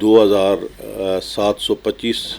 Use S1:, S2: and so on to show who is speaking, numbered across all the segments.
S1: 2725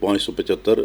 S1: 575,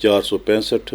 S1: 465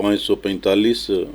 S1: 545,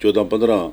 S1: 14-15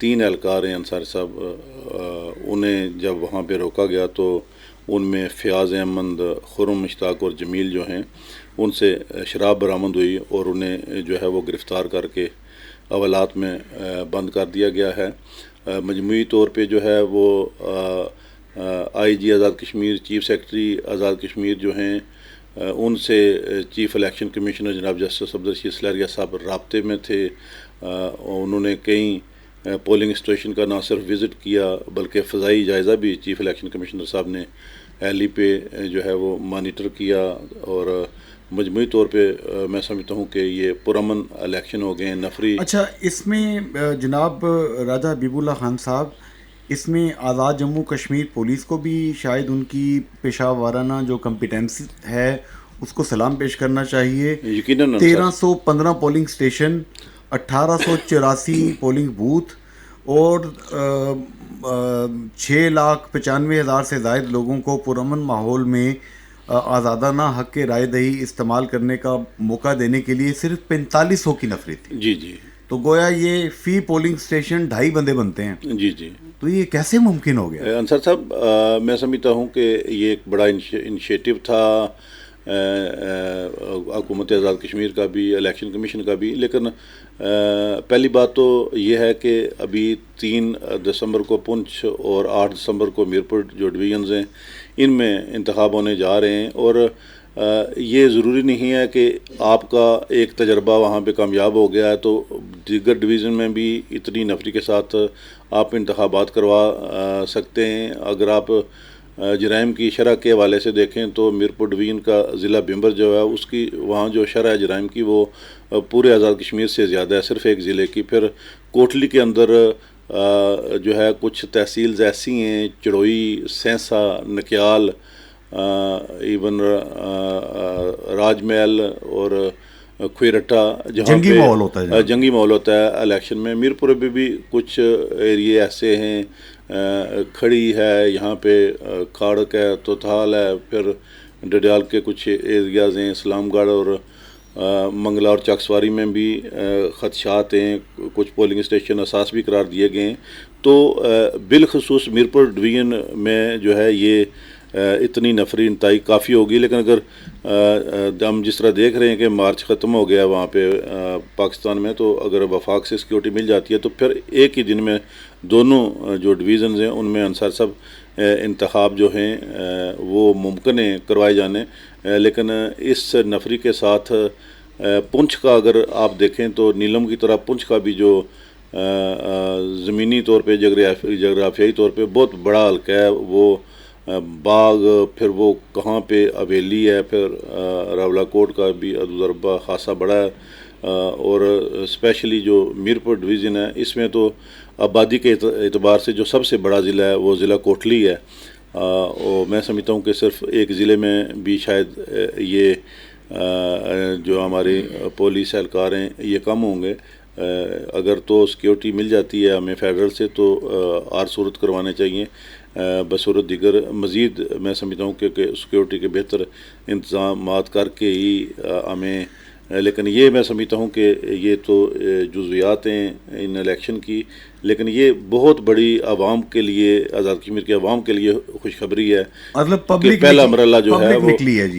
S1: 3 اہلکار ہیں انصاری صاحب، انہیں جب وہاں پہ روکا گیا تو ان میں فیاض احمد، خرم مشتاق اور جمیل جو ہیں ان سے شراب برآمد ہوئی اور انہیں جو ہے وہ گرفتار کر کے حوالات میں بند کر دیا گیا ہے۔ مجموعی طور پہ جو ہے وہ آئی جی آزاد کشمیر، چیف سیکرٹری آزاد کشمیر جو ہیں ان سے چیف الیکشن کمیشنر جناب جسٹس عبدالرشید سلیریہ صاحب رابطے میں تھے۔ انہوں نے کئی پولنگ اسٹیشن کا نہ صرف وزٹ کیا بلکہ فضائی جائزہ بھی چیف الیکشن کمیشنر صاحب نے ایلی پہ جو ہے وہ مانیٹر کیا، اور مجموعی طور پہ میں سمجھتا ہوں کہ یہ پرامن الیکشن ہو گئے ہیں، نفری۔
S2: اچھا، اس میں جناب راجہ حبیب اللہ خان صاحب، اس میں آزاد جموں کشمیر پولیس کو بھی شاید ان کی پیشہ وارانہ جو کمپیٹنسی ہے اس کو سلام پیش کرنا چاہیے۔
S1: یقیناً
S2: 1315 پولنگ اسٹیشن، 1884 پولنگ بوتھ اور 6,95,000 سے زائد لوگوں کو پرامن ماحول میں آزادانہ حق رائے دہی استعمال کرنے کا موقع دینے کے لیے صرف 4500 کی نفری تھی۔
S1: جی جی،
S2: تو گویا یہ فی پولنگ اسٹیشن 2.5 بندے بنتے ہیں۔
S1: جی جی،
S2: تو یہ کیسے ممکن ہو گیا؟
S1: انصر صاحب، میں سمجھتا ہوں کہ یہ ایک بڑا انیشیٹو تھا حکومت آزاد کشمیر کا بھی، الیکشن کمیشن کا بھی، لیکن پہلی بات تو یہ ہے کہ ابھی 3 دسمبر کو پونچھ اور 8 دسمبر کو میرپور جو ڈویژنز ہیں ان میں انتخاب ہونے جا رہے ہیں، اور یہ ضروری نہیں ہے کہ آپ کا ایک تجربہ وہاں پہ کامیاب ہو گیا ہے تو دیگر ڈویژن میں بھی اتنی نفری کے ساتھ آپ انتخابات کروا سکتے ہیں۔ اگر آپ جرائم کی شرح کے حوالے سے دیکھیں تو میرپور ڈویژن کا ضلع بمبر جو ہے اس کی وہاں جو شرح ہے جرائم کی وہ پورے آزاد کشمیر سے زیادہ ہے، صرف ایک ضلع کی۔ پھر کوٹلی کے اندر جو ہے کچھ تحصیلز ایسی ہیں، چڑوئی، سینسا، نکیال، ایون راج محل اور کھویرٹا، جہاں
S2: جنگی ماحول ہوتا ہے،
S1: جنگی ماحول ہوتا ہے الیکشن میں۔ میرپور میں بھی کچھ ایریے ایسے ہیں، کھڑی ہے یہاں پہ، کھاڑک ہے، توتھال ہے، پھر ڈڈیال کے کچھ ایریاز ہیں، اسلام گڑھ اور منگلا اور چاکسواری میں بھی خدشات ہیں، کچھ پولنگ اسٹیشن اساس بھی قرار دیے گئے ہیں۔ تو بالخصوص میرپور ڈویژن میں جو ہے یہ اتنی نفری انتہائی کافی ہوگی، لیکن اگر ہم جس طرح دیکھ رہے ہیں کہ مارچ ختم ہو گیا وہاں پہ پاکستان میں، تو اگر وفاق سے سیکیورٹی مل جاتی ہے تو پھر ایک ہی دن میں دونوں جو ڈویژنز ہیں ان میں انصار صاحب انتخاب جو ہیں وہ ممکن ہیں کروائے جانے۔ لیکن اس نفری کے ساتھ پنچھ کا اگر آپ دیکھیں تو نیلم کی طرح پنچھ کا بھی جو زمینی طور پہ جغرافیائی طور پہ بہت بڑا حلقہ ہے، وہ باغ، پھر وہ کہاں پہ حویلی ہے، پھر راولہ کوٹ کا بھی ادربہ خاصا بڑا ہے، اور اسپیشلی جو میرپور ڈویژن ہے اس میں تو آبادی کے اعتبار سے جو سب سے بڑا ضلع ہے وہ ضلع کوٹلی ہے، اور میں سمجھتا ہوں کہ صرف ایک ضلع میں بھی شاید یہ جو ہمارے پولیس اہلکار ہیں یہ کم ہوں گے۔ اگر تو سیکیورٹی مل جاتی ہے ہمیں فیڈرل سے تو آر صورت کروانے چاہیے بصورت دیگر مزید۔ میں سمجھتا ہوں کہ سیکیورٹی کے بہتر انتظامات کر کے ہی ہمیں، لیکن یہ میں سمجھتا ہوں کہ یہ تو جزویات ہیں ان الیکشن کی، لیکن یہ بہت بڑی عوام کے لیے، آزاد کشمیر کے عوام کے لیے خوشخبری ہے،
S2: مطلب
S1: کہ
S2: پبلک
S1: پہلا مرحلہ جو ہے وہ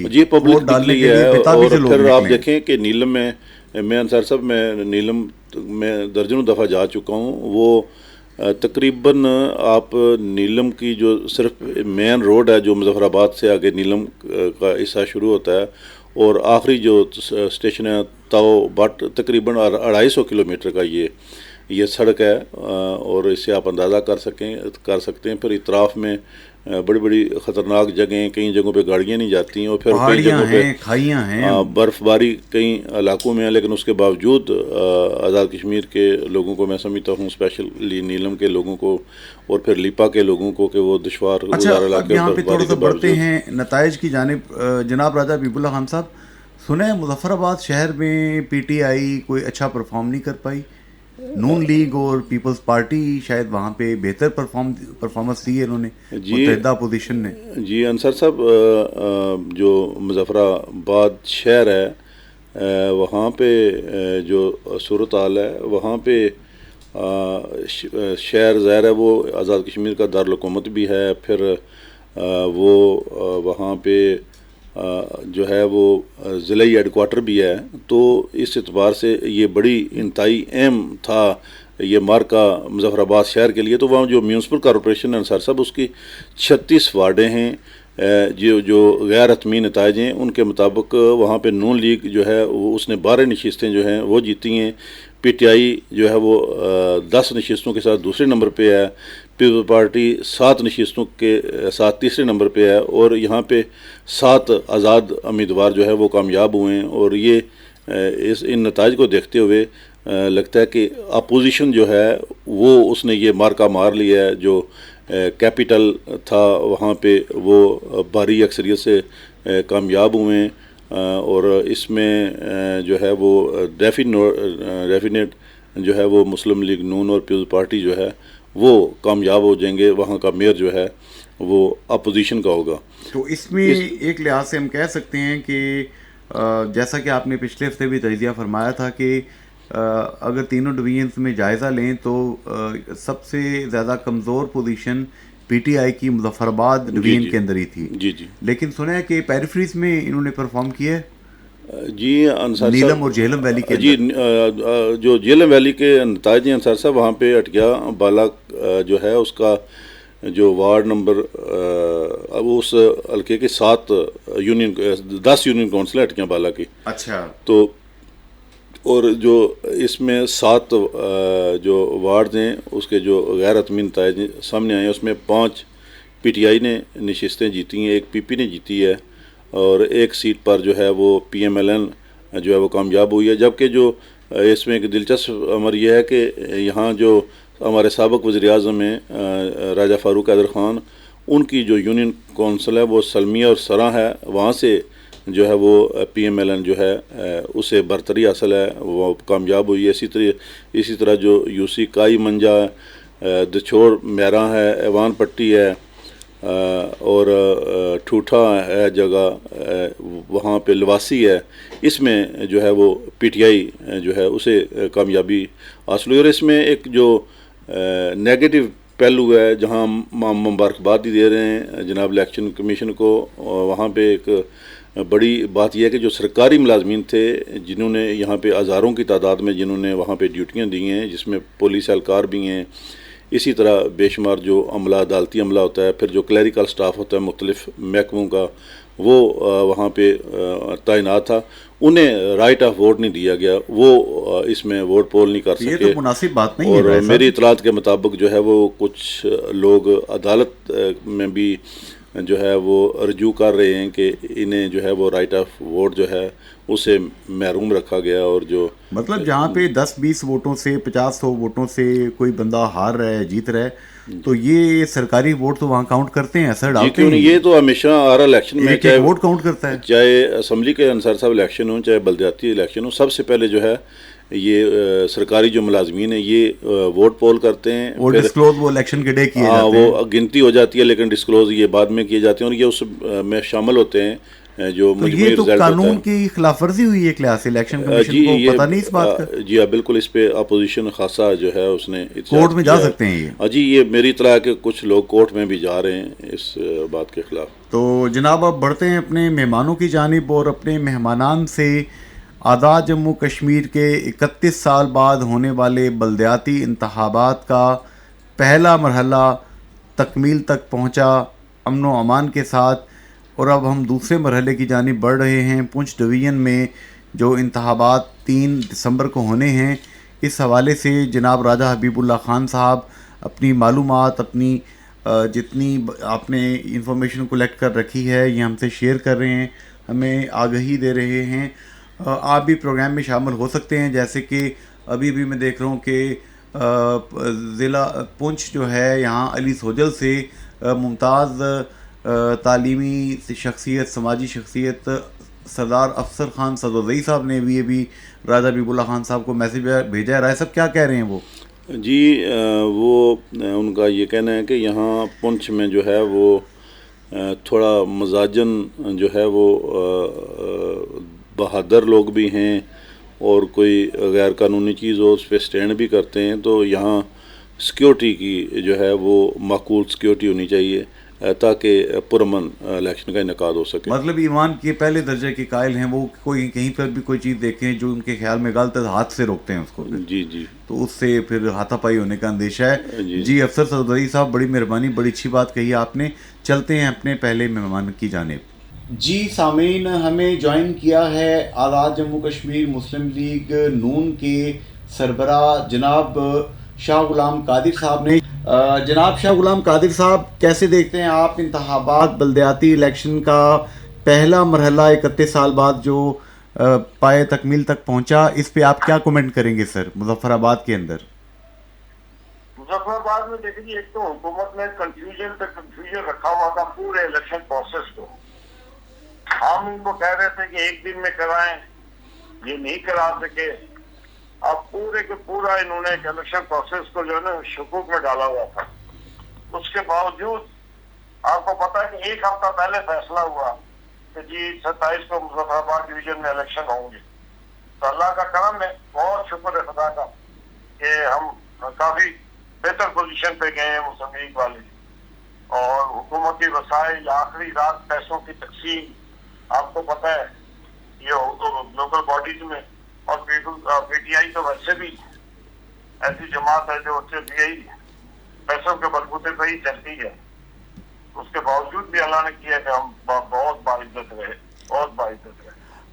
S2: جی
S1: پبلک نکلی ہے۔ اور پھر آپ دیکھیں کہ نیلم میں انصار صاحب میں نیلم میں درجنوں دفعہ جا چکا ہوں، وہ تقریباً آپ نیلم کی جو صرف مین روڈ ہے جو مظفر آباد سے آگے نیلم کا حصہ شروع ہوتا ہے، اور آخری جو اسٹیشن ہے تاؤ بٹ، تقریباً 250 کلومیٹر کا یہ سڑک ہے، اور اس سے آپ اندازہ کر سکتے ہیں۔ پھر اطراف میں بڑی بڑی خطرناک جگہیں، کئی جگہوں پہ گاڑیاں نہیں جاتی ہیں، اور پھر کئی جگہوں پہ
S2: کھائیاں ہیں،
S1: برف باری کئی علاقوں میں ہے، لیکن اس کے باوجود آزاد کشمیر کے لوگوں کو میں سمجھتا ہوں، اسپیشلی نیلم کے لوگوں کو اور پھر لیپا کے لوگوں کو، کہ وہ دشوار گزار علاقے
S2: یہاں پہ تھوڑا سا بڑھتے ہیں نتائج کی جانب۔ جناب راجہ حبیب اللہ خان صاحب، سنیں مظفر آباد شہر میں پی ٹی آئی کوئی اچھا پرفارم نہیں کر پائی، نون لیگ اور پیپلز پارٹی شاید وہاں پہ بہتر پرفارمنس دی ہے انہوں نے، متحدہ اپوزیشن نے۔
S1: جی انصر صاحب، جو مظفر آباد شہر ہے وہاں پہ جو صورتحال ہے، وہاں پہ شہر ظاہر ہے وہ آزاد کشمیر کا دارالحکومت بھی ہے، پھر وہ وہاں پہ جو ہے وہ ضلعی ہیڈ کوارٹر بھی ہے، تو اس اعتبار سے یہ بڑی انتہائی اہم تھا یہ مارکا مظفر آباد شہر کے لیے۔ تو وہاں جو میونسپل کارپوریشن ہے انصار صاحب، اس کی 36 وارڈیں ہیں، جو غیر حتمی نتائج ہیں ان کے مطابق وہاں پہ نون لیگ جو ہے وہ اس نے 12 نشستیں جو ہیں وہ جیتی ہیں، پی ٹی آئی جو ہے وہ 10 نشستوں کے ساتھ دوسرے نمبر پہ ہے، پیپلز پارٹی 7 نشستوں کے ساتھ تیسرے نمبر پہ ہے، اور یہاں پہ 7 آزاد امیدوار جو ہے وہ کامیاب ہوئے ہیں۔ اور یہ ان نتائج کو دیکھتے ہوئے لگتا ہے کہ اپوزیشن جو ہے وہ اس نے یہ مارکا مار لیا ہے، جو کیپٹل تھا وہاں پہ وہ بھاری اکثریت سے کامیاب ہوئے ہیں، اور اس میں جو ہے وہ ڈیفینیٹ جو ہے وہ مسلم لیگ نون اور پیپلز پارٹی جو ہے وہ کامیاب ہو جائیں گے، وہاں کا میئر جو ہے وہ اپوزیشن کا ہوگا۔
S2: تو اس میں ایک لحاظ سے ہم کہہ سکتے ہیں کہ جیسا کہ آپ نے پچھلے ہفتے بھی تجزیہ فرمایا تھا کہ اگر تینوں ڈویژنس میں جائزہ لیں تو سب سے زیادہ کمزور پوزیشن پی ٹی آئی کی مظفر آباد ڈویژن کے اندر ہی تھی، لیکن سنا ہے کہ پیریفریز میں انہوں نے پرفارم کیا ہے،
S1: جی انصار
S2: نیلم
S1: صاحب،
S2: اور جہلم ویلی کے
S1: جی
S2: اندر۔
S1: جو جہلم ویلی کے نتائج ہیں انصار صاحب، وہاں پہ اٹکیا بالا جو ہے اس کا جو وارڈ نمبر اب اس حلقے کے 10 یونین کونسل اٹکیاں بالا کی،
S2: اچھا،
S1: تو اور جو اس میں 7 جو وارڈ ہیں اس کے جو غیر حتمی نتائج سامنے آئے ہیں، اس میں 5 پی ٹی آئی نے نشستیں جیتی ہیں، ایک پی پی نے جیتی ہے، اور ایک سیٹ پر جو ہے وہ پی ایم ایل این جو ہے وہ کامیاب ہوئی ہے۔ جبکہ جو اس میں ایک دلچسپ امر یہ ہے کہ یہاں جو ہمارے سابق وزیر اعظم ہیں راجہ فاروق حیدر خان، ان کی جو یونین کونسل ہے وہ سلمیہ اور سراں ہے، وہاں سے جو ہے وہ پی ایم ایل این جو ہے اسے برتری حاصل ہے، وہ کامیاب ہوئی ہے۔ اسی طرح جو یو سی کائی منجا ہے، دچھوڑ میراں ہے، ایوان پٹی ہے، اور ٹھوٹھا ہے جگہ، وہاں پہ لواسی ہے، اس میں جو ہے وہ پی ٹی آئی جو ہے اسے کامیابی حاصل ہوئی۔ اور اس میں ایک جو نیگیٹو پہلو ہے جہاں ہم مبارکباد دے رہے ہیں جناب الیکشن کمیشن کو، وہاں پہ ایک بڑی بات یہ ہے کہ جو سرکاری ملازمین تھے جنہوں نے یہاں پہ ہزاروں کی تعداد میں جنہوں نے وہاں پہ ڈیوٹیاں دی ہیں، جس میں پولیس اہلکار بھی ہیں، اسی طرح بے شمار جو عملہ عدالتی عملہ ہوتا ہے، پھر جو کلیریکل سٹاف ہوتا ہے مختلف محکموں کا، وہ وہاں پہ تعینات تھا، انہیں رائٹ آف ووٹ نہیں دیا گیا، وہ اس میں ووٹ پول نہیں کر سکے۔
S2: یہ تو مناسب بات نہیں ہے۔
S1: اور میری اطلاعات کے مطابق جو ہے وہ کچھ لوگ عدالت میں بھی جو ہے وہ رجوع کر رہے ہیں کہ انہیں جو ہے وہ رائٹ آف ووٹ جو ہے اسے محروم رکھا گیا، اور جو
S2: مطلب جہاں پہ 10-20 ووٹوں سے 50-100 ووٹوں سے کوئی بندہ ہار رہا ہے جیت رہا ہے، تو یہ سرکاری ووٹ تو وہاں کاؤنٹ کرتے ہیں، اثر ڈالتے ہیں۔
S1: یہ تو ہمیشہ ہر الیکشن میں
S2: ایک ووٹ کاؤنٹ کرتا ہے،
S1: چاہے اسمبلی کے انصار صاحب الیکشن ہوں چاہے بلدیاتی الیکشن ہوں، سب سے پہلے جو ہے یہ سرکاری جو ملازمین ہیں یہ ووٹ پول کرتے ہیں،
S2: اور ڈسکلوز وہ الیکشن کے ڈے کیے جاتے ہیں،
S1: وہ گنتی ہو جاتی ہے لیکن ڈسکلوز یہ بعد میں کیے جاتے ہیں، اور یہ اس میں شامل ہوتے ہیں جو مجموعی رزلٹ ہوتا ہے۔
S2: یہ تو قانون کی خلاف ورزی ہوئی ہے ایک لحاظ سے، الیکشن کمیشن کو پتہ نہیں اس بات کا؟
S1: جی ہاں بالکل، اس پہ اپوزیشن خاصا جو ہے اس نے
S2: کورٹ میں جا سکتے ہیں یہ؟
S1: جی یہ میری اطلاع ہے کہ کچھ لوگ کورٹ میں بھی جا رہے ہیں اس بات کے خلاف۔
S2: تو جناب اب بڑھتے ہیں اپنے مہمانوں کی جانب، اور اپنے مہمانان سے آزاد جموں کشمیر کے 31 سال بعد ہونے والے بلدیاتی انتخابات کا پہلا مرحلہ تکمیل تک پہنچا امن و امان کے ساتھ، اور اب ہم دوسرے مرحلے کی جانب بڑھ رہے ہیں پونچھ ڈویژن میں جو انتخابات 3 دسمبر کو ہونے ہیں۔ اس حوالے سے جناب راجہ حبیب اللہ خان صاحب اپنی معلومات، اپنی جتنی آپ نے انفارمیشن کلیکٹ کر رکھی ہے یہ ہم سے شیئر کر رہے ہیں، ہمیں آگہی دے رہے ہیں۔ آپ بھی پروگرام میں شامل ہو سکتے ہیں، جیسے کہ ابھی بھی میں دیکھ رہا ہوں کہ ضلع پونچھ جو ہے یہاں علی سوجل سے ممتاز تعلیمی شخصیت، سماجی شخصیت سردار افسر خان صدرزئی صاحب نے بھی ابھی راجہ حبیب اللہ خان صاحب کو میسیج بھیجا ہے۔ رائے صاحب کیا کہہ رہے ہیں وہ؟
S1: جی وہ ان کا یہ کہنا ہے کہ یہاں پونچھ میں جو ہے وہ تھوڑا مزاجن جو ہے وہ بہادر لوگ بھی ہیں، اور کوئی غیر قانونی چیز ہو اس پہ سٹینڈ بھی کرتے ہیں. تو یہاں سیکیورٹی کی جو ہے وہ معقول سیکیورٹی ہونی چاہیے تاکہ پرامن الیکشن کا انعقاد ہو سکے.
S2: مطلب ایمان کے پہلے درجے کے قائل ہیں وہ، کوئی کہیں پر بھی کوئی چیز دیکھیں جو ان کے خیال میں غلط ہے ہاتھ سے روکتے ہیں اس کو.
S1: جی جی.
S2: تو اس سے پھر ہاتھا پائی ہونے کا اندیشہ ہے. جی افسر صدوری صاحب بڑی مہربانی، بڑی اچھی بات کہی آپ نے. چلتے ہیں اپنے پہلے مہمان کی جانب. جی سامعین، ہمیں جوائن کیا ہے آزاد جموں کشمیر مسلم لیگ نون کے سربراہ جناب شاہ غلام قادر صاحب نے. جناب شاہ غلام قادر صاحب، کیسے دیکھتے ہیں آپ انتخابات بلدیاتی الیکشن کا پہلا مرحلہ 31 سال بعد جو پائے تکمیل تک پہنچا، اس پہ آپ کیا کومنٹ کریں گے سر مظفر آباد کے اندر؟
S3: مظفر آباد میں دیکھیے، ایک تو حکومت نے کنفیوژن رکھا ہوا تھا پورے الیکشن پروسیس کو. ہم ان کو کہہ رہے تھے کہ ایک دن میں کرائیں، یہ نہیں کرا سکے. اب پورے کے پورا انہوں نے الیکشن پروسیس کو جو ہے نا شکوک میں ڈالا ہوا تھا. اس کے باوجود آپ کو پتا ہے کہ ایک ہفتہ پہلے فیصلہ ہوا کہ جی 27 کو مظفر آباد ڈویژن میں الیکشن ہوں گے. تو اللہ کا کرم ہے، بہت شکر ہے خدا کا کہ ہم کافی بہتر پوزیشن پہ گئے ہیں مسلم لیگ والے. اور حکومتی وسائل، آخری رات پیسوں کی تقسیم، آپ کو پتہ ہے یہ لوکل باڈیز میں. اور پی ٹی آئی تو ویسے بھی ایسی جماعت ہے جو صرف یہی پیسوں کے بلبوتے پہ ہی چلتی ہے. اس کے باوجود بھی اللہ نے کیا کہ ہم بہت باعزت رہے، بہت باعزت رہے.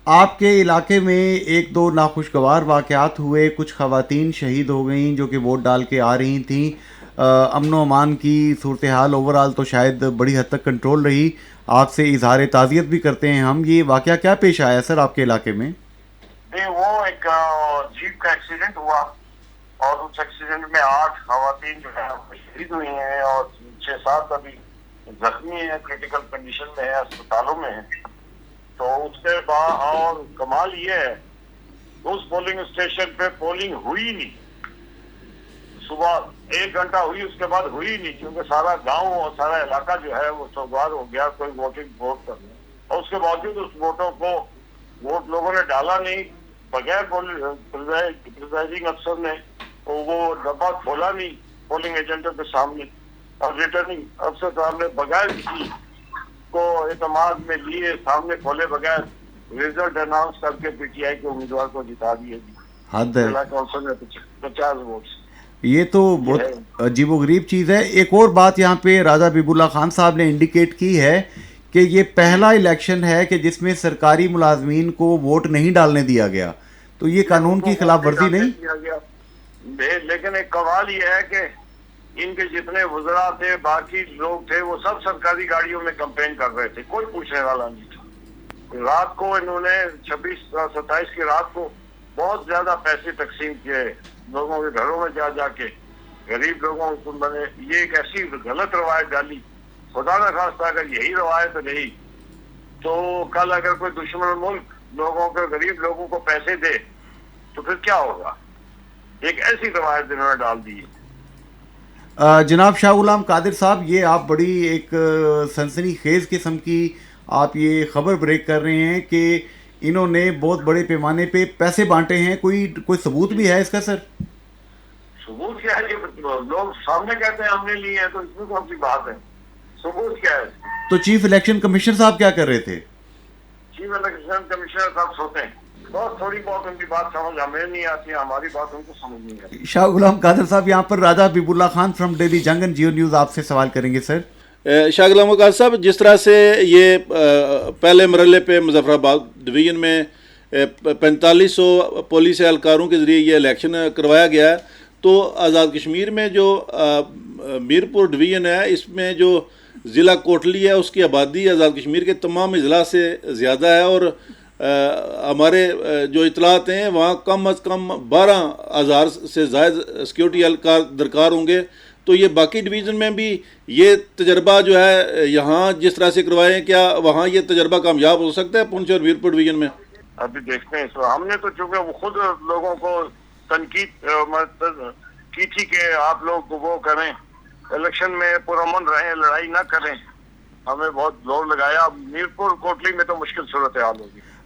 S2: آپ کے علاقے میں ایک دو ناخوشگوار واقعات ہوئے، کچھ خواتین شہید ہو گئیں جو کہ ووٹ ڈال کے آ رہی تھیں. امن و امان کی صورتحال اوورآل تو شاید بڑی حد تک کنٹرول رہی. آپ سے اظہار تعزیت بھی کرتے ہیں ہم. یہ واقعہ کیا پیش آیا سر آپ کے علاقے میں؟
S3: وہ ایک جیپ کا ایکسیڈنٹ ہوا اور اس ایکسیڈنٹ میں 8 خواتین جو ہے شہید ہوئی ہیں اور 6-7 ابھی زخمی ہیں، کریٹیکل کنڈیشن میں ہیں، اسپتالوں میں ہیں. تو اس کے بعد اور کمال یہ ہے اس پولنگ اسٹیشن پہ پولنگ ہوئی نہیں. صبح 1 گھنٹہ ہوئی، اس کے بعد ہوئی نہیں کیونکہ سارا گاؤں اور سارا علاقہ جو ہے وہ سوگوار ہو گیا کوئی ووٹ کرنے. اور اس کے باوجود اس ووٹوں کو ووٹ لوگوں نے ڈالا نہیں. بغیر پریزائڈنگ افسر نے وہ ڈبہ کھولا نہیں پولنگ ایجنٹوں کے سامنے، اور ریٹرننگ افسر صاحب نے بغیر کسی کو اعتماد میں لیے سامنے کھولے بغیر ریزلٹ اناؤنس کر کے پی ٹی آئی کے امیدوار کو جتا دیے.
S2: حد ہے.
S3: ضلع کونسل نے 50 ووٹ.
S2: یہ تو بہت عجیب و غریب چیز ہے. ایک اور بات یہاں پہ راجہ حبیب اللہ خان صاحب نے انڈیکیٹ کی ہے کہ یہ پہلا الیکشن ہے کہ جس میں سرکاری ملازمین کو ووٹ نہیں ڈالنے دیا گیا. تو یہ قانون کی خلاف ورزی نہیں؟
S3: لیکن ایک کمال یہ ہے کہ ان کے جتنے وزراء تھے، باقی لوگ تھے، وہ سب سرکاری گاڑیوں میں کمپین کر رہے تھے، کوئی پوچھنے والا نہیں تھا. رات کو انہوں نے 26-27 کی رات کو بہت زیادہ پیسے تقسیم کیے لوگوں کے گھروں میں جا کے، غریب لوگوں کو بنے. یہ ایک ایسی غلط روایت ڈالی. خدا نہ خواستہ اگر یہی روایت رہی تو کل اگر کوئی دشمن ملک لوگوں کے غریب لوگوں کو پیسے دے تو پھر کیا ہوگا. ایک ایسی روایت انہوں نے ڈال دی.
S2: جناب شاہ غلام قادر صاحب، یہ آپ بڑی ایک سنسنی خیز قسم کی آپ یہ خبر بریک کر رہے ہیں کہ انہوں نے بہت بڑے پیمانے پہ پیسے بانٹے ہیں. کوئی ثبوت بھی ہے اس کا سر؟
S3: ثبوت کیا ہے؟ لوگ سامنے کہتے ہیں ہم نے لیے ہیں، تو اس میں کون سی بات ہے؟ ثبوت کیا ہے؟
S2: تو چیف الیکشن کمیشنر صاحب کیا کر رہے تھے؟
S3: چیف الیکشن کمیشنر صاحب سوتے ہیں. بہت تھوڑی بہت ان کی بات سمجھ ہمیں نہیں آتی، ہماری بات ان کو سمجھ نہیں آتی.
S2: شاہ غلام قادر صاحب، یہاں پر راجہ حبیب اللہ خان فرام ڈیلی جنگن جیو نیوز آپ سے سوال کریں گے سر.
S1: شاہ غلام قادر صاحب، جس طرح سے یہ پہلے مرحلے پہ مظفر آباد ڈویژن میں 4500 پولیس اہلکاروں کے ذریعے یہ الیکشن کروایا گیا ہے، تو آزاد کشمیر میں جو میرپور ڈویژن ہے اس میں جو ضلع کوٹلی ہے اس کی آبادی آزاد کشمیر کے تمام اضلاع سے زیادہ ہے، اور ہمارے جو اطلاعات ہیں وہاں کم از کم 12,000 سے زائد سیکیورٹی اہلکار درکار ہوں گے. تو یہ باقی ڈویژن میں بھی یہ تجربہ جو ہے یہاں جس طرح سے کروائے ہیں، کیا وہاں یہ تجربہ کامیاب ہو سکتا ہے پونچھ اور میرپور ڈویژن میں؟
S3: ابھی دیکھتے ہیں. ہم نے تو چونکہ وہ خود لوگوں کو تنقید کی تھی کہ آپ لوگ وہ کریں، الیکشن میں پرامن رہیں، لڑائی نہ کریں. ہمیں بہت زور لگایا. میرپور کوٹلی میں تو مشکل صورتحال ہوگی.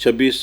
S1: 26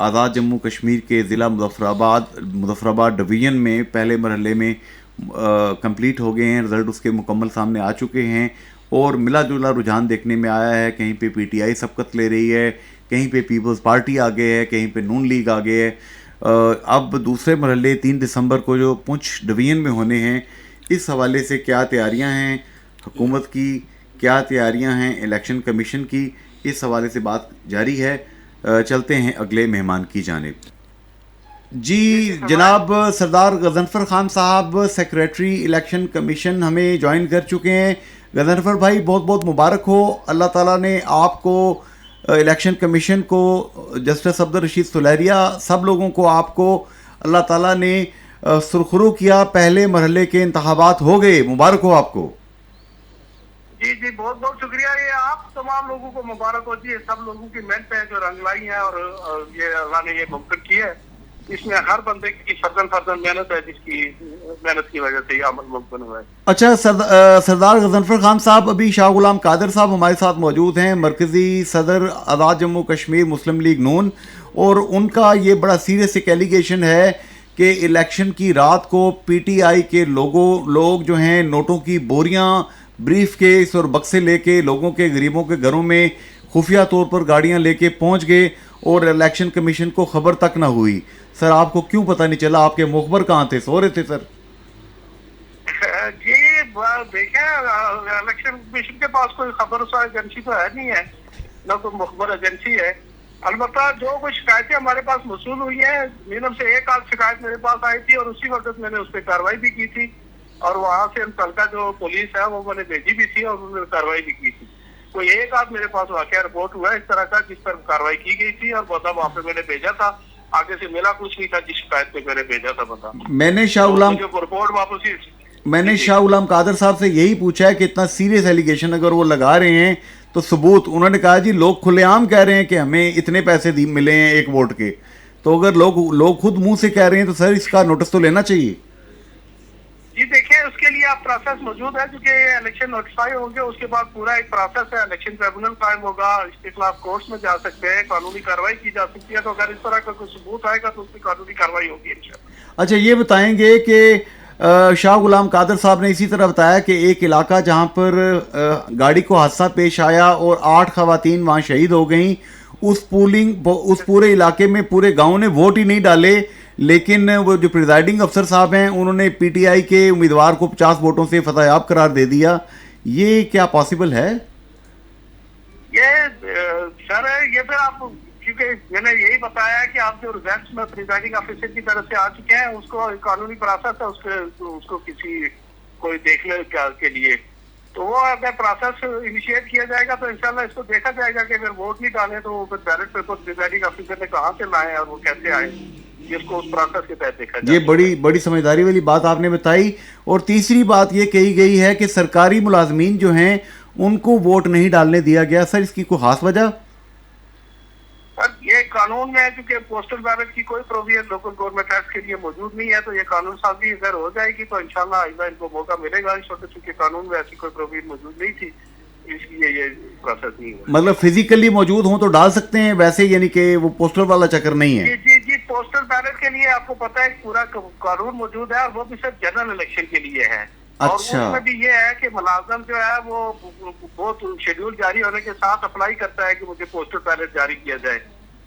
S2: آزاد جموں کشمیر کے ضلع مظفرآباد ڈویژن میں پہلے مرحلے میں کمپلیٹ ہو گئے ہیں، رزلٹ اس کے مکمل سامنے آ چکے ہیں، اور ملا جلا رجحان دیکھنے میں آیا ہے. کہیں پہ پی ٹی آئی سبقت لے رہی ہے، کہیں پہ پیپلز پارٹی آگے ہے، کہیں پہ نون لیگ آگے ہے. اب دوسرے مرحلے 3 دسمبر کو جو پونچھ ڈویژن میں ہونے ہیں، اس حوالے سے کیا تیاریاں ہیں حکومت کی، کیا تیاریاں ہیں الیکشن کمیشن کی، اس حوالے سے بات جاری ہے. چلتے ہیں اگلے مہمان کی جانب. جی جناب سردار غضنفر خان صاحب سیکریٹری الیکشن کمیشن ہمیں جوائن کر چکے ہیں. غضنفر بھائی بہت بہت مبارک ہو. اللہ تعالیٰ نے آپ کو، الیکشن کمیشن کو، جسٹس عبدالرشید سلیریہ، سب لوگوں کو، آپ کو اللہ تعالیٰ نے سرخرو کیا. پہلے مرحلے کے انتخابات ہو گئے، مبارک ہو آپ کو.
S4: جی جی بہت بہت شکریہ. یہ آپ تمام لوگوں کو مبارک ہو جی. سب لوگوں کی محنت ہے جو رنگ لائی ہے، اور یہ اللہ نے یہ ممکن کیا ہے. اس میں ہر بندے کی فردن محنت ہے، جس کی محنت کی وجہ سے یہ عمل ممکن ہوا ہے.
S2: اچھا سردار غضنفر خان صاحب، ابھی شاہ غلام قادر صاحب ہمارے ساتھ موجود ہیں، مرکزی صدر آزاد جموں کشمیر مسلم لیگ نون، اور ان کا یہ بڑا سیریس ایک ایلیگیشن ہے کہ الیکشن کی رات کو پی ٹی آئی کے لوگ جو ہیں نوٹوں کی بوریاں، بریف کیس اور بکسے لے کے لوگوں کے، غریبوں کے گھروں میں خفیہ طور پر گاڑیاں لے کے پہنچ گئے، اور الیکشن کمیشن کو خبر تک نہ ہوئی. سر آپ کو کیوں پتہ نہیں چلا؟ آپ کے مخبر کہاں تھے؟ سو رہے تھے سر؟
S4: جی دیکھیں، الیکشن کمیشن کے پاس کوئی خبر رساں ایجنسی تو ہے نہیں ہے، نہ کوئی مخبر ایجنسی ہے. البتہ جو کچھ شکایتیں ہمارے پاس موصول ہوئی ہیں، مینم سے ایک آدھ شکایت میرے پاس آئی تھی، اور اسی وقت میں نے اس پہ کارروائی بھی کی تھی، اور وہاں سے متعلقہ جو پولیس ہے وہ میں نے بھیجی بھی تھی، اور انہوں نے کارروائی بھی کی تھی. کوئی ایک آدھ میرے پاس واقعہ رپورٹ ہوا ہے اس طرح کا جس پر کارروائی کی گئی تھی، اور بندہ وہاں پہ میں نے بھیجا تھا. آگے سے ملا کچھ نہیں تھا جس شکایت پہ میں نے بھیجا تھا بندہ.
S2: میں نے شاہ غلام قادر صاحب سے یہی پوچھا ہے کہ اتنا سیریس ایلیگیشن اگر وہ لگا رہے ہیں تو ثبوت. انہوں نے کہا جی لوگ کھلے عام کہہ رہے ہیں کہ ہمیں اتنے پیسے ملے ہیں ایک ووٹ کے. تو اگر لوگ خود منہ سے کہہ رہے ہیں تو سر اس کا نوٹس تو لینا چاہیے.
S4: جی دیکھیں، اس کے لیے آپ پروسیس موجود ہے، کیونکہ الیکشن نوٹیفائی ہوں گے، اس کے بعد پورا ایک پروسیس ہے، الیکشن ٹریبونل قائم ہوگا، اس کے خلاف کورٹس میں جا سکتے ہیں، قانونی کارروائی کی جا سکتی ہے. تو اگر اس طرح کا کوئی ثبوت آئے گا تو اس کی قانونی کارروائی ہوگی انشاءاللہ.
S2: اچھا یہ بتائیں گے کہ شاہ غلام قادر صاحب نے اسی طرح بتایا کہ ایک علاقہ جہاں پر گاڑی کو حادثہ پیش آیا اور 8 خواتین وہاں شہید ہو گئیں، اس پورے علاقے میں پورے گاؤں نے ووٹ ہی نہیں ڈالے، لیکن وہ جو پریزائڈنگ افسر صاحب ہیں انہوں نے پی ٹی آئی کے امیدوار کو 50 ووٹوں سے فتح یاب قرار دے دیا. یہ کیا پاسبل ہے؟
S4: یہ سر یہ پھر آپ، کیونکہ میں نے یہی بتایا کہ آپ جو ریزلٹس میں پریزائڈنگ آفیسر کی طرف سے آ چکے ہیں، اس کو قانونی پروسیس ہے، اس کو کسی کوئی دیکھنے کے لیے، تو وہ اگر پروسیس انیشیٹ کیا جائے گا تو انشاءاللہ اس کو دیکھا جائے گا کہ اگر ووٹ نہیں ڈالے تو وہ بیلٹ پیپر پریزائڈنگ آفیسر نے کہاں سے لائے اور وہ کیسے آئے، جس کو اس پروسیس کے تحت دیکھا جائے.
S2: یہ بڑی سمجھداری والی بات آپ نے بتائی. اور تیسری بات یہ کہی گئی ہے کہ سرکاری ملازمین جو ہیں ان کو ووٹ نہیں ڈالنے دیا گیا. سر اس کی کوئی خاص وجہ؟
S4: یہ قانون میں ہے، کیونکہ پوسٹل بیلٹ کی کوئی پروویژن لوکل گورنمنٹ ایکٹ کے لیے موجود نہیں ہے، تو یہ قانون سازی اگر ہو جائے گی تو انشاءاللہ آئندہ ان کو موقع ملے گا. چونکہ قانون میں ایسی کوئی پروویژن موجود نہیں تھی، اس لیے یہ پروسیس نہیں ہوا.
S2: مطلب فزیکلی موجود ہوں تو ڈال سکتے ہیں ویسے، یعنی کہ وہ پوسٹل والا چکر نہیں ہے؟
S4: جی پوسٹل بیلٹ کے لیے آپ کو پتہ ہے پورا قانون موجود ہے، اور وہ بھی صرف جنرل الیکشن کے لیے ہے. اور اس میں بھی یہ ہے کہ ملازم جو ہے وہ بہت شیڈیول جاری ہونے کے ساتھ اپلائی کرتا ہے کہ مجھے پوسٹل بیلٹ جاری کیا جائے،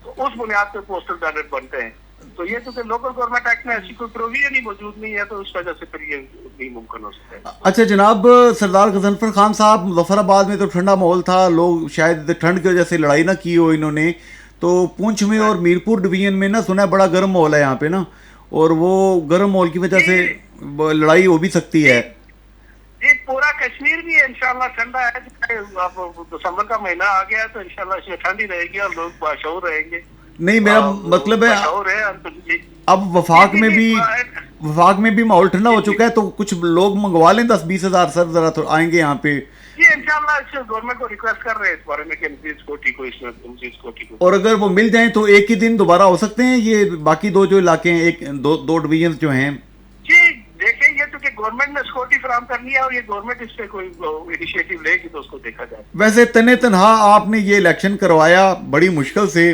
S4: تو اس بنیاد پہ پوسٹل بیلٹ بنتے ہیں. تو یہ تو لوکل گورنمنٹ ایکٹ میں ایسی کوئی پروویژن ہی موجود نہیں ہے، تو اس وجہ سے پھر یہ نہیں ممکن ہو سکتا ہے.
S2: اچھا جناب سردار غضنفر خان صاحب، مظفر آباد میں تو ٹھنڈا ماحول تھا، لوگ شاید ٹھنڈ کی وجہ سے لڑائی نہ کی ہو انہوں نے، تو پونچھ میں اور میرپور ڈویژن میں نا سنا ہے بڑا گرم ماحول ہے یہاں پہ نا، اور وہ گرم ماحول کی وجہ سے لڑائی ہو بھی سکتی ہے.
S4: جی پورا کشمیر بھی انشاءاللہ ٹھنڈا ہے. اب دسمبر کا مہینہ آ گیا ہے تو انشاءاللہ اس میں ٹھنڈی رہے گی اور لوگ باشعور رہیں گے.
S2: نہیں میرا مطلب ہے اب وفاق میں بھی ماحول ٹھنڈا ہو چکا ہے، تو کچھ لوگ منگوا لیں 10-20 ہزار سر ذرا آئیں گے یہاں پہ.
S4: جی انشاءاللہ اس گورنمنٹ کو ریکویسٹ کر رہے ہیں اس بارے میں کہ مزید سکیورٹی کو اس میں
S2: اور اگر وہ مل جائیں تو ایک ہی دن دوبارہ ہو سکتے ہیں یہ باقی دو جو علاقے ہیں، ایک دو ڈویژنز جو ہیں.
S4: جی دیکھیں یہ تو کہ گورنمنٹ نے سکیورٹی فراہم کرنی ہے اور یہ گورنمنٹ اس پہ کوئی انیشیٹو لے گی تو اس کو دیکھا جائے.
S2: ویسے تنہا آپ نے یہ الیکشن کروایا بڑی مشکل سے،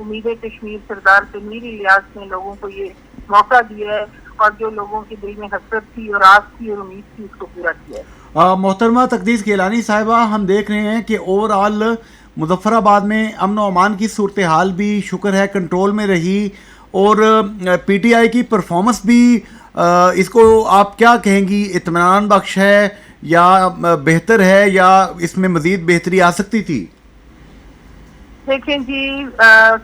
S5: امید کشمیر سردار تنویر الیاس نے لوگوں کو یہ موقع دیا ہے اور جو لوگوں کے دل میں حسرت تھی اور آس تھی اور امید تھی اس کو پورا کیا ہے۔
S2: محترمہ تقدیس گیلانی صاحبہ، ہم دیکھ رہے ہیں کہ اوور آل مظفر آباد میں امن و امان کی صورتحال بھی شکر ہے کنٹرول میں رہی، اور پی ٹی آئی کی پرفارمنس بھی اس کو آپ کیا کہیں گی، اطمینان بخش ہے یا بہتر ہے یا اس میں مزید بہتری آ سکتی تھی؟
S5: دیکھیں جی،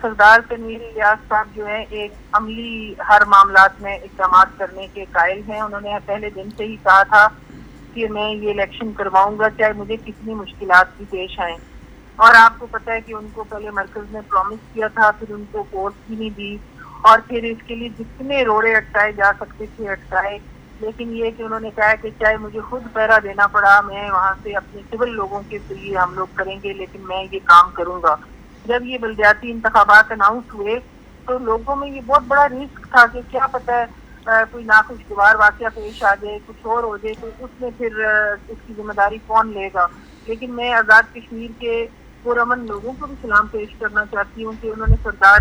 S5: سردار تنویر الیاس صاحب جو ہے ایک عملی ہر معاملات میں اقدامات کرنے کے قائل ہیں۔ انہوں نے پہلے دن سے ہی کہا تھا کہ میں یہ الیکشن کرواؤں گا چاہے مجھے کتنی مشکلات بھی پیش آئیں، اور آپ کو پتہ ہے کہ ان کو پہلے مرکز نے پرومس کیا تھا، پھر ان کو کورٹ بھی نہیں دی، اور پھر اس کے لیے جتنے روڑے اٹکائے جا سکتے تھے اٹکائے، لیکن یہ کہ انہوں نے کہا کہ چاہے مجھے خود پہرا دینا پڑا، میں وہاں سے اپنے سول لوگوں کے ذریعے ہم لوگ کریں گے، لیکن میں یہ کام کروں گا۔ جب یہ بلدیاتی انتخابات اناؤنس ہوئے تو لوگوں میں یہ بہت بڑا رسک تھا کہ کیا پتہ ہے کوئی ناخوشگوار واقعہ پیش آ جائے، کچھ اور ہو جائے، تو اس میں پھر اس کی ذمہ داری کون لے گا۔ لیکن میں آزاد کشمیر کے پرامن لوگوں کو بھی سلام پیش کرنا چاہتی ہوں کہ انہوں نے سردار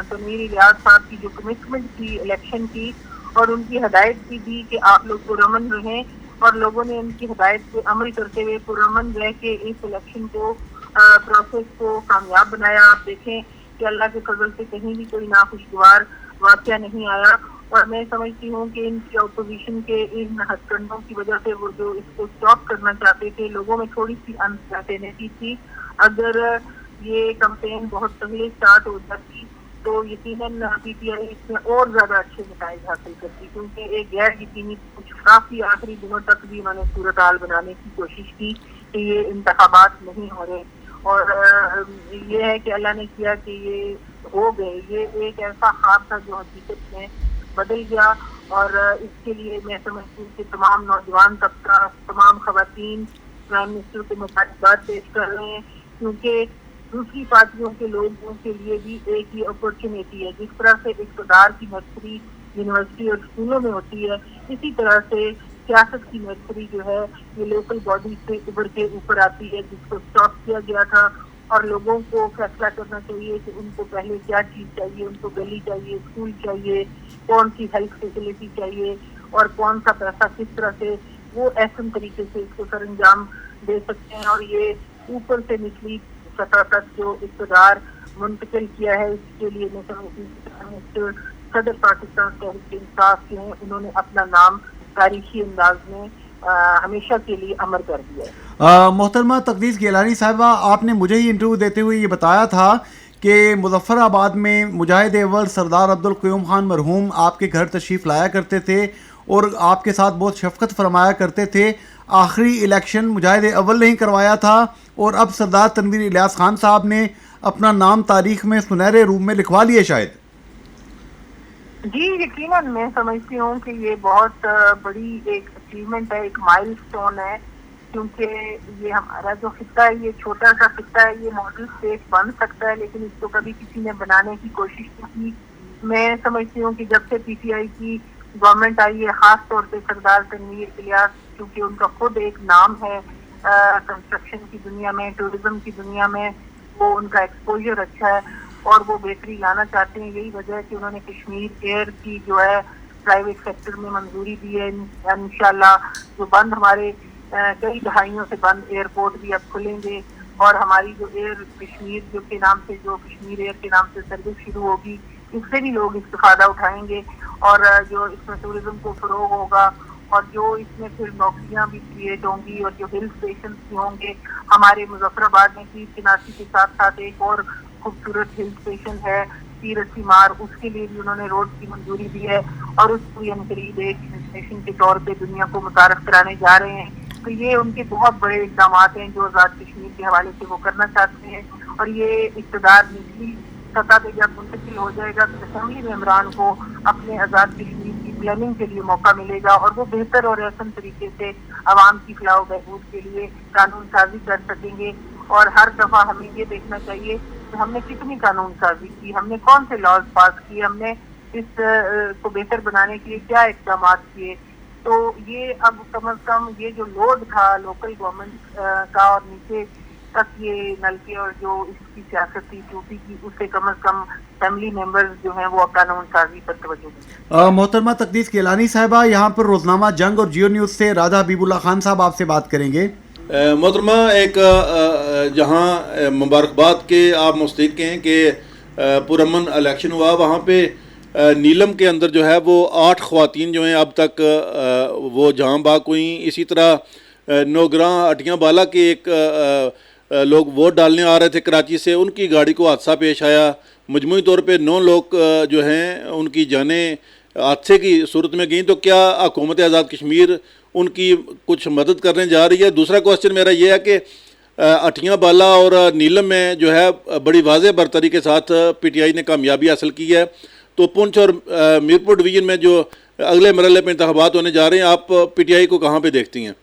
S5: تنویر الیاس صاحب کی جو کمٹمنٹ تھی الیکشن کی، اور ان کی ہدایت بھی دی کہ آپ لوگ پرامن رہیں، اور لوگوں نے ان کی ہدایت پہ عمل کرتے ہوئے پرامن رہ کے اس الیکشن کو پروسیس کو کامیاب بنایا۔ آپ دیکھیں کہ اللہ کے فضل سے کہیں بھی کوئی ناخوشگوار واقعہ نہیں آیا، اور میں سمجھتی ہوں کہ ان کی اپوزیشن کے ان ہتھ کنڈوں کی وجہ سے وہ جو اس کو اسٹاپ کرنا چاہتے تھے، لوگوں میں تھوڑی سی انسرٹینٹی تھی۔ اگر یہ کمپین بہت پہلے اسٹارٹ ہو جاتی تو یقیناً پی ٹی آئی اس میں اور زیادہ اچھے نتائج حاصل کرتی، کیونکہ ایک غیر یقینی کچھ کافی آخری دنوں تک بھی انہوں نے صورتحال بنانے کی کوشش کی کہ یہ انتخابات نہیں ہو رہے، اور یہ ہے کہ اللہ نے کیا کہ یہ ہو گئے۔ یہ ایک ایسا خواب تھا جو حقیقت میں بدل گیا، اور اس کے لیے میں سمجھتی ہوں کہ تمام نوجوان طبقہ، تمام خواتین پرائم منسٹر کو مبارکباد پیش کر رہے ہیں، کیونکہ دوسری پارٹیوں کے لوگوں کے لیے بھی ایک ہی اپرچونیٹی ہے۔ جس طرح سے اقتدار کی نرسری یونیورسٹی اور اسکولوں میں ہوتی ہے، اسی طرح سے سیاست کی نرسری جو ہے یہ لوکل باڈی سے ابھر کے اوپر آتی ہے، جس کو اسٹاپ کیا گیا تھا، اور لوگوں کو فیصلہ کرنا چاہیے کہ ان کو پہلے کیا چیز چاہیے، ان کو گلی چاہیے، اسکول چاہیے، کون سی ہیلتھ فیسلٹی چاہیے، اور کون سا پیسہ کس طرح سے وہ احسن طریقے سے اس کو سر انجام دے سکتے ہیں۔ اور یہ اوپر سے نچلی سطح تک جو اقتدار منتقل کیا ہے، اس کے لیے میں سمجھتی ہوں کہ صدر پاکستان تحریک انصاف کے ہیں، انہوں نے اپنا نام تاریخی انداز میں ہمیشہ کے لیے امر کر دیا ہے۔
S2: محترمہ تقدیس گیلانی صاحبہ، آپ نے مجھے ہی انٹرویو دیتے ہوئے یہ بتایا تھا کہ مظفر آباد میں مجاہد اول سردار عبدالقیوم خان مرحوم آپ کے گھر تشریف لایا کرتے تھے اور آپ کے ساتھ بہت شفقت فرمایا کرتے تھے۔ آخری الیکشن مجاہد اول نے ہی کروایا تھا، اور اب سردار تنویر الیاس خان صاحب نے اپنا نام تاریخ میں سنہرے روم میں لکھوا لیے شاید۔
S5: جی یقیناً میں سمجھتی ہوں کہ یہ بہت بڑی ایک اچیومنٹ ہے، ایک مائل سٹون ہے، کیونکہ یہ ہمارا جو خطہ ہے یہ چھوٹا سا خطہ ہے، یہ ماڈل اسٹیٹ بن سکتا ہے، لیکن اس کو کبھی کسی نے بنانے کی کوشش نہیں کی۔ میں سمجھتی ہوں کہ جب سے پی ٹی آئی کی گورنمنٹ آئی ہے، خاص طور پہ سردار تنویر الیاس، کیونکہ ان کا خود ایک نام ہے کنسٹرکشن کی دنیا میں، ٹورزم کی دنیا میں، وہ ان کا ایکسپوجر اچھا ہے اور وہ بہتری لانا چاہتے ہیں۔ یہی وجہ ہے کہ انہوں نے کشمیر ایئر کی جو ہے پرائیویٹ سیکٹر میں منظوری دی ہے۔ انشاءاللہ جو بند ہمارے کئی دہائیوں سے بند ایئرپورٹ بھی اب کھلیں گے، اور ہماری جو ایئر کشمیر جو کے نام سے، جو کشمیر ایئر کے نام سے سروس شروع ہوگی، اس سے بھی لوگ استفادہ اٹھائیں گے، اور جو اس میں ٹورزم کو فروغ ہوگا، اور جو اس میں پھر نوکریاں بھی کریٹ ہوں گی، اور جو ہل اسٹیشنز بھی ہوں گے۔ ہمارے مظفر آباد میں تیر چناسی کے ساتھ ساتھ ایک اور خوبصورت ہل اسٹیشن ہے تیر اسی مار، اس کے لیے بھی انہوں نے روڈ کی منظوری دی ہے، اور اس کو ہم قریب ایک ہل اسٹیشن کے طور پہ دنیا کو متعارف کرانے جا رہے ہیں۔ تو یہ ان کے بہت بڑے اقدامات ہیں جو آزاد کشمیر کے حوالے سے وہ کرنا چاہتے ہیں، اور یہ اقتدار نچلی سطح پہ جب منتقل ہو جائے گا تو اسمبلی ممبران کو اپنے آزاد کشمیر کی پلاننگ کے لیے موقع ملے گا، اور وہ بہتر اور احسن طریقے سے عوام کی فلاح و بہبود کے لیے قانون سازی کر سکیں گے۔ اور ہر دفعہ ہمیں یہ دیکھنا چاہیے کہ ہم نے کتنی قانون سازی کی، ہم نے کون سے لاز پاس کیے، ہم نے اس کو بہتر بنانے کے لیے کیا اقدامات کیے۔ تو یہ اب کم از کم یہ جو لوڈ تھا لوکل گورنمنٹ کا اور نیچے تک یہ نلکے اور جو اس کی سیاست تھی ٹوٹی کی، اس سے کم از کم فیملی ممبرز جو ہیں وہ قانون سازی پر توجہ دیں۔
S2: محترمہ تقدیس کیلانی صاحبہ، یہاں پر روزنامہ جنگ اور جیو نیوز سے راجہ حبیب اللہ خان صاحب آپ سے بات کریں گے۔
S1: محترمہ، ایک جہاں مبارکباد کے آپ مستحق ہیں کہ پرامن الیکشن ہوا، وہاں پہ نیلم کے اندر جو ہے وہ 8 خواتین جو ہیں اب تک وہ جہاں باق ہوئیں۔ اسی طرح نوگراں اٹیاں بالا کے ایک لوگ ووٹ ڈالنے آ رہے تھے کراچی سے، ان کی گاڑی کو حادثہ پیش آیا، مجموعی طور پہ 9 لوگ جو ہیں ان کی جانیں حادثے کی صورت میں گئیں۔ تو کیا حکومت آزاد کشمیر ان کی کچھ مدد کرنے جا رہی ہے؟ دوسرا کوسچن میرا یہ ہے کہ اٹھیاں بالا اور نیلم میں جو ہے بڑی واضح برتری کے ساتھ پی ٹی آئی نے کامیابی حاصل کی ہے، تو پونچھ اور میرپور ڈویژن میں جو اگلے مرحلے پہ انتخابات ہونے جا رہے ہیں، آپ پی ٹی آئی کو کہاں پہ دیکھتی ہیں؟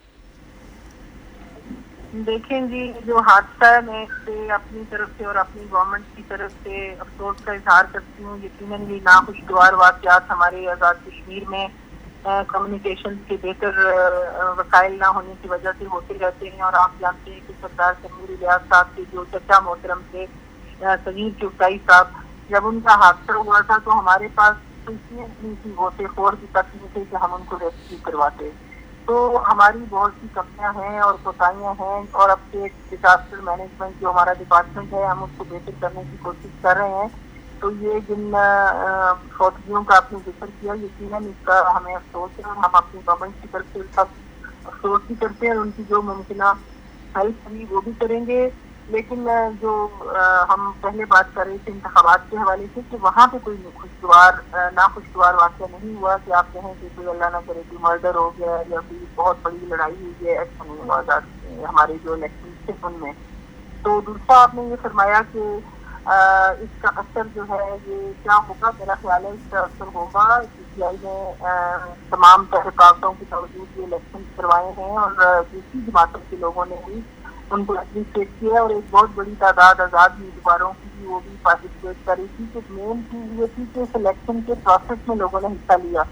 S5: دیکھیں جی، جو حادثہ ہے میں اس سے اپنی طرف سے اور اپنی گورنمنٹ کی طرف سے افسوس کا اظہار کرتی ہوں۔ یقیناً یہ ناخوشگوار واقعات ہمارے آزاد کشمیر میں کمیونیکیشن کے بہتر وسائل نہ ہونے کی وجہ سے ہوتے رہتے ہیں، اور آپ جانتے ہیں کہ سردار تیمور الیاس صاحب کے جو چچا محترم تھے صغیر چغتائی صاحب، جب ان کا حادثہ ہوا تھا تو ہمارے پاس نہیں تھی غوثہ خور کی تکنیک کہ ہم ان کو ریسکیو کرواتے۔ تو ہماری بہت سی کمیاں ہیں اور کوتاہیاں ہیں، اور اب سے ڈیزاسٹر مینجمنٹ جو ہمارا ڈپارٹمنٹ ہے ہم اس کو بہتر کرنے کی کوشش کر رہے ہیں۔ تو یہ جن فوتگیوں کا آپ نے ذکر کیا، یقیناً اس کا ہمیں افسوس ہے، اور ہم اپنی گورنمنٹ کی طرف سے سب افسوس بھی کرتے ہیں، اور ان کی جو ممکنہ ہیلپ ہوئی وہ بھی کریں گے۔ لیکن جو ہم پہلے بات کر رہے تھے انتخابات کے حوالے سے، کہ وہاں پہ کوئی ناخوشگوار واقعہ نہیں ہوا کہ آپ کہیں کہ کوئی اللہ نہ کرے کوئی مرڈر ہو گیا یا کوئی بہت بڑی لڑائی ہوئی ہے، ایسا نہیں ہوا ہمارے جو الیکشن تھے ان میں۔ تو دوسرا آپ نے یہ فرمایا کہ اس کا اثر جو ہے یہ کیا ہوگا، میرا خیال ہے اس کا اثر ہوگا۔ پی ٹی آئی نے تمام تحقیقاتوں کے باوجود یہ الیکشن کروائے ہیں، اور دوسری جماعتوں کے لوگوں نے بھی ان کو اپریشیٹ کیا، اور ایک بہت بڑی تعداد آزاد امیدواروں کی بھی وہ بھی پارٹیسپیٹ کر رہی تھی۔ کہ مین چیز یہ تھی کہ اس الیکشن کے پروسیس میں لوگوں نے حصہ لیا۔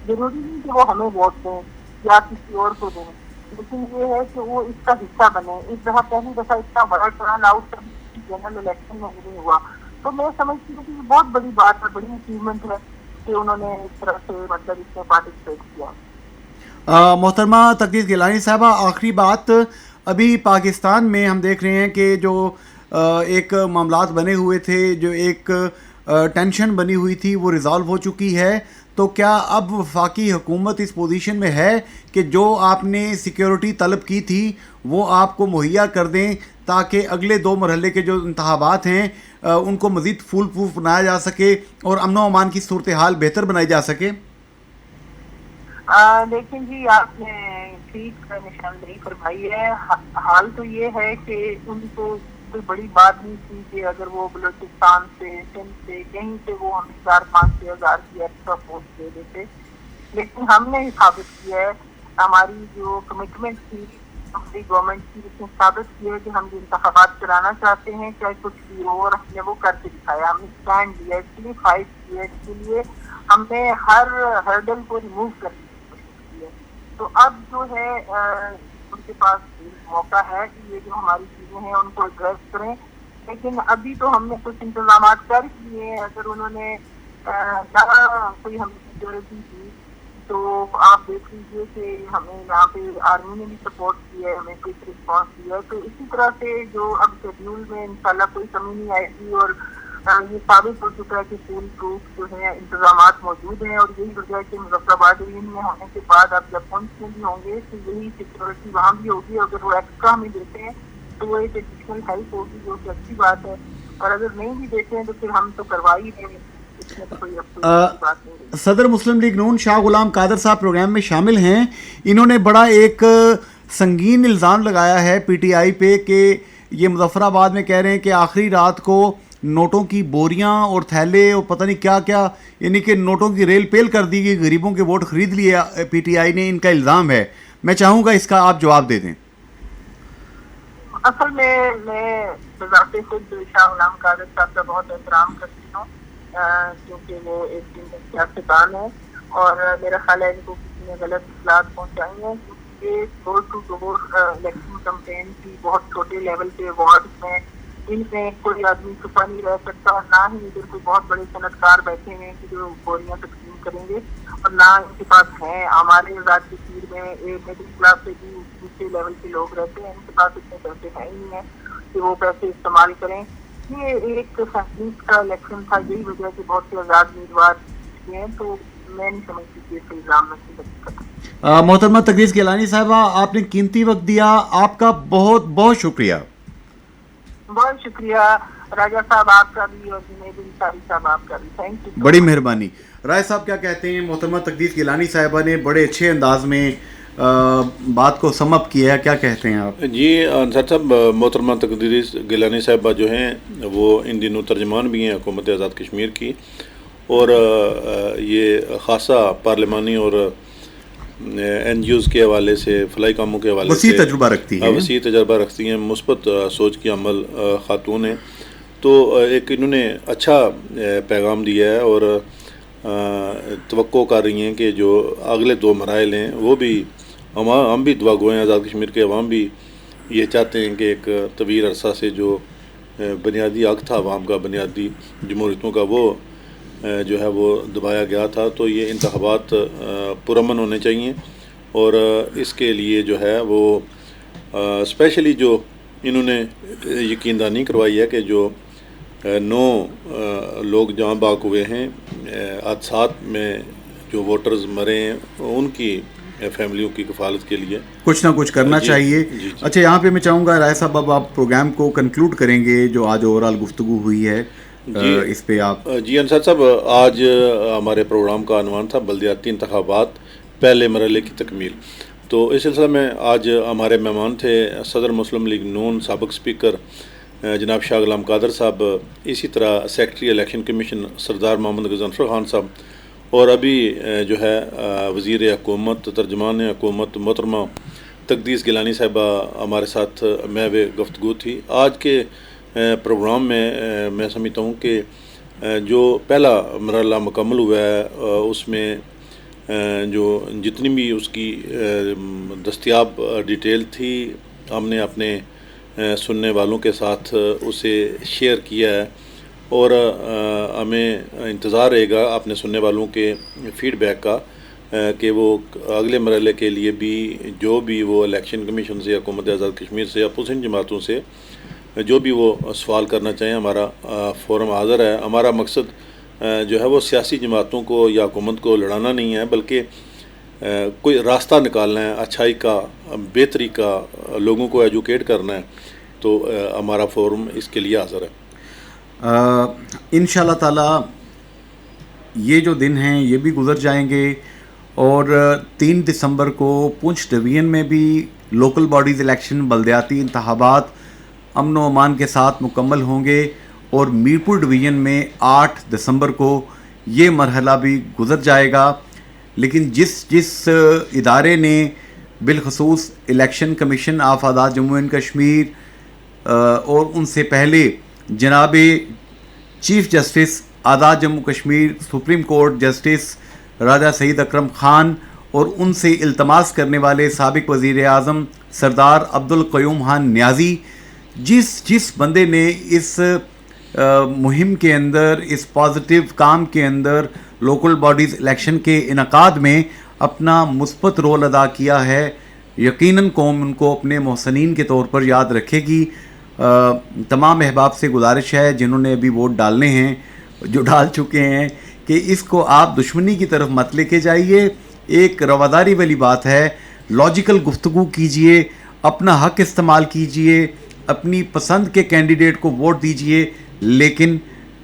S5: ضروری نہیں کہ وہ ہمیں ووٹ دیں یا کسی اور کو دیں، لیکن یہ ہے کہ وہ اس کا حصہ بنے۔ اس دفعہ پہلی دفعہ اتنا بڑا ٹرن آؤٹ جنرل الیکشن میں نہیں ہوا، تو میں سمجھتی ہوں کہ یہ بہت بڑی بات ہے، بڑی اچیومنٹ ہے کہ انہوں نے اس طرح سے مطلب اس میں پارٹیسپیٹ کیا۔
S2: محترمہ تقدیس گیلانی صاحبہ، آخری بات، ابھی پاکستان میں ہم دیکھ رہے ہیں کہ جو ایک معاملات بنے ہوئے تھے، جو ایک ٹینشن بنی ہوئی تھی، وہ ریزالو ہو چکی ہے۔ تو کیا اب وفاقی حکومت اس پوزیشن میں ہے کہ جو آپ نے سیکیورٹی طلب کی تھی وہ آپ کو مہیا کر دیں، تاکہ اگلے 2 مرحلے کے جو انتخابات ہیں ان کو مزید فول پروف بنایا جا سکے اور امن و امان کی صورتحال بہتر بنائی جا سکے؟
S5: لیکن جی آپ نے ٹھیک نشاندہی فرمائی ہے۔ حال تو یہ ہے کہ ان کو کوئی بڑی بات نہیں تھی کہ اگر وہ بلوچستان سے، سندھ سے، کہیں سے وہ ہمیں 4-5 ہزار کی ایکسٹرا فورس دے دیتے، لیکن ہم نے ثابت کیا ہے، ہماری جو کمٹمنٹ تھی ہماری گورنمنٹ کی، اس نے ثابت کیا ہے کہ ہم جو انتخابات کرانا چاہتے ہیں چاہے کچھ بھی ہو، اور ہم نے وہ کر کے دکھایا، ہم نے اسٹینڈ لیا، اس کے لیے فائٹ کیا، اس کے لیے ہم نے ہر ہرڈل کو ریموو کرنے کی کوشش کی ہے۔ تو اب جو ہے ان کے پاس موقع ہے کہ یہ جو ہماری چیزیں ہیں ان کو ایڈریس کریں، لیکن ابھی تو ہم نے کچھ انتظامات کر لیے ہیں۔ اگر انہوں نے نہ کوئی ہمیں سیکورٹی دی تو آپ دیکھ لیجیے کہ ہمیں یہاں پہ آرمی نے بھی سپورٹ کیا ہے، ہمیں کوئی رسپانس دیا ہے۔ تو اسی طرح سے جو اب شیڈیول میں انشاءاللہ کوئی کمی نہیں آئے گی، اور یہ ثابت ہو چکا ہے کہ فول پروف جو ہیں انتظامات موجود ہیں، اور یہی وجہ ہے کہ مظفر آباد ریجن میں ہونے کے بعد اب جب پنچ میں بھی ہوں گے تو یہی سیکورٹی وہاں بھی ہوگی۔ اگر وہ ایکسٹرا ہمیں دیتے ہیں تو وہ ایک ایڈیشنل ہیلپ ہوگی، جو کہ اچھی بات ہے، اور اگر نہیں بھی دیتے ہیں تو پھر ہم تو کروا ہی دیں گے، اس میں تو کوئی بات نہیں۔
S2: صدر مسلم لیگ نون شاہ غلام قادر صاحب پروگرام میں شامل ہیں۔ انہوں نے بڑا ایک سنگین الزام لگایا ہے پی ٹی آئی پہ کہ یہ مظفر آباد میں کہہ رہے ہیں کہ آخری رات کو نوٹوں کی بوریاں اور تھیلے اور پتہ نہیں کیا کیا، یعنی کہ نوٹوں کی ریل پیل کر دی گئی، غریبوں کے ووٹ خرید لیے پی ٹی آئی نے، ان کا الزام ہے۔ میں چاہوں گا اس کا آپ جواب دے دیں۔
S5: اصل میں بذات خود شاہ غلام قادر صاحب کا بہت احترام کرتی ہوں، کیونکہ وہ ایک سیاستدان ہے، اور میرا خیال ہے ان کو کسی نے غلط اطلاعات پہنچائی ہیں، یہ ڈور ٹو ڈور الیکشن کمپین کی بہت چھوٹے لیول پہ وارڈ میں ان میں کوئی آدمی چھپا نہیں رہ سکتا، اور نہ ہی ادھر کوئی بہت بڑے صنعت کار بیٹھے ہیں کہ جو بوریاں تقسیم کریں گے، اور نہ ان کے پاس ہیں. ہمارے آزاد کشمیر میں مڈل کلاس سے بھی نیچے لیول کے لوگ رہتے ہیں، ان کے پاس اتنے پیسے ہیں ہی نہیں ہیں کہ وہ پیسے استعمال کریں. یہ ایک فیملیز کا الیکشن تھا، یہی وجہ سے بہت سے آزاد امیدوار ہیں. تو میں نہیں سمجھتی کہ اس الزام میں سے دقت.
S2: محترمہ تقدیس گیلانی صاحبہ، آپ نے قیمتی وقت دیا، آپ کا بہت بہت شکریہ.
S5: بہت شکریہ راجہ صاحب آپ کا بھی، اور جنید انصاری صاحب آپ کا بھی. تھینک یو،
S2: بڑی مہربانی. رائے صاحب کیا کہتے ہیں؟ محترمہ تقدیس گیلانی صاحبہ نے بڑے اچھے انداز میں بات کو سم اپ کیا ہے، کیا کہتے ہیں آپ؟
S1: جی انصار صاحب، محترمہ تقدیس گیلانی صاحبہ جو ہیں وہ ان دنوں ترجمان بھی ہیں حکومت آزاد کشمیر کی، اور یہ خاصا پارلیمانی اور این جی اوز کے حوالے سے، فلاحی کاموں کے حوالے سے
S2: وسیع تجربہ رکھتی ہیں،
S1: مثبت سوچ کی عمل خاتون ہیں. تو ایک انہوں نے اچھا پیغام دیا ہے، اور توقع کر رہی ہیں کہ جو اگلے 2 مراحل ہیں وہ بھی ہم بھی دعا گو ہیں، آزاد کشمیر کے عوام بھی یہ چاہتے ہیں کہ ایک طویل عرصہ سے جو بنیادی حق تھا عوام کا، بنیادی جمہوریتوں کا، وہ جو ہے وہ دبایا گیا تھا. تو یہ انتخابات پرامن ہونے چاہیے، اور اس کے لیے جو ہے وہ اسپیشلی جو انہوں نے یقین دہانی کروائی ہے کہ جو 9 لوگ جہاں باغ ہوئے ہیں حادثات میں، جو ووٹرز مرے ہیں، ان کی فیملیوں کی کفالت کے لیے
S2: کچھ نہ کچھ کرنا چاہیے. اچھا، یہاں پہ میں چاہوں گا رائے صاحب، اب آپ پروگرام کو کنکلوڈ کریں گے، جو آج اوور آل گفتگو ہوئی ہے اس پہ آپ.
S1: جی انصار صاحب، آج ہمارے پروگرام کا عنوان تھا بلدیاتی انتخابات پہلے مرحلے کی تکمیل. تو اس سلسلہ میں آج ہمارے مہمان تھے صدر مسلم لیگ نون سابق اسپیکر جناب شاہ غلام قادر صاحب، اسی طرح سیکرٹری الیکشن کمیشن سردار محمد غضنفر خان صاحب، اور ابھی جو ہے وزیر حکومت ترجمان حکومت محترمہ تقدیس گیلانی صاحبہ ہمارے ساتھ محو گفتگو تھی. آج کے پروگرام میں سمجھتا ہوں کہ جو پہلا مرحلہ مکمل ہوا ہے، اس میں جو جتنی بھی اس کی دستیاب ڈیٹیل تھی، ہم نے اپنے سننے والوں کے ساتھ اسے شیئر کیا ہے، اور ہمیں انتظار رہے گا اپنے سننے والوں کے فیڈ بیک کا کہ وہ اگلے مرحلے کے لیے بھی جو بھی وہ الیکشن کمیشن سے، حکومت آزاد کشمیر سے، اپوزیشن جماعتوں سے جو بھی وہ سوال کرنا چاہیں، ہمارا فورم حاضر ہے. ہمارا مقصد جو ہے وہ سیاسی جماعتوں کو یا حکومت کو لڑانا نہیں ہے، بلکہ کوئی راستہ نکالنا ہے اچھائی کا، بہتری کا، لوگوں کو ایجوکیٹ کرنا ہے. تو ہمارا فورم اس کے لیے حاضر ہے.
S2: انشاءاللہ تعالی یہ جو دن ہیں یہ بھی گزر جائیں گے، اور 3 دسمبر کو پونچھ ڈویژن میں بھی لوکل باڈیز الیکشن، بلدیاتی انتخابات امن و امان کے ساتھ مکمل ہوں گے، اور میرپور ڈویژن میں 8 دسمبر کو یہ مرحلہ بھی گزر جائے گا. لیکن جس ادارے نے بالخصوص election commission of Azad Jammu and Kashmir اور ان سے پہلے جناب chief justice Azad Jammu Kashmir supreme court justice Raja Saeed Akram Khan, اور ان سے التماس کرنے والے سابق وزیر اعظم سردار عبدالقیوم خان نیازی، جس بندے نے اس مہم کے اندر، اس پازیٹیو کام کے اندر، لوکل باڈیز الیکشن کے انعقاد میں اپنا مثبت رول ادا کیا ہے، یقیناً قوم ان کو اپنے محسنین کے طور پر یاد رکھے گی. تمام احباب سے گزارش ہے جنہوں نے ابھی ووٹ ڈالنے ہیں، جو ڈال چکے ہیں، کہ اس کو آپ دشمنی کی طرف مت لے کے جائیے. ایک رواداری والی بات ہے، لاجیکل گفتگو کیجئے، اپنا حق استعمال کیجئے، اپنی پسند کے کینڈیڈیٹ کو ووٹ دیجئے، لیکن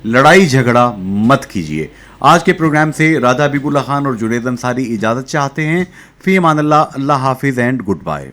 S2: لڑائی جھگڑا مت کیجئے. آج کے پروگرام سے رادھا حبیب اللہ خان اور جنید انصاری اجازت چاہتے ہیں. فی امان اللہ، اللہ حافظ اینڈ گڈ بائے.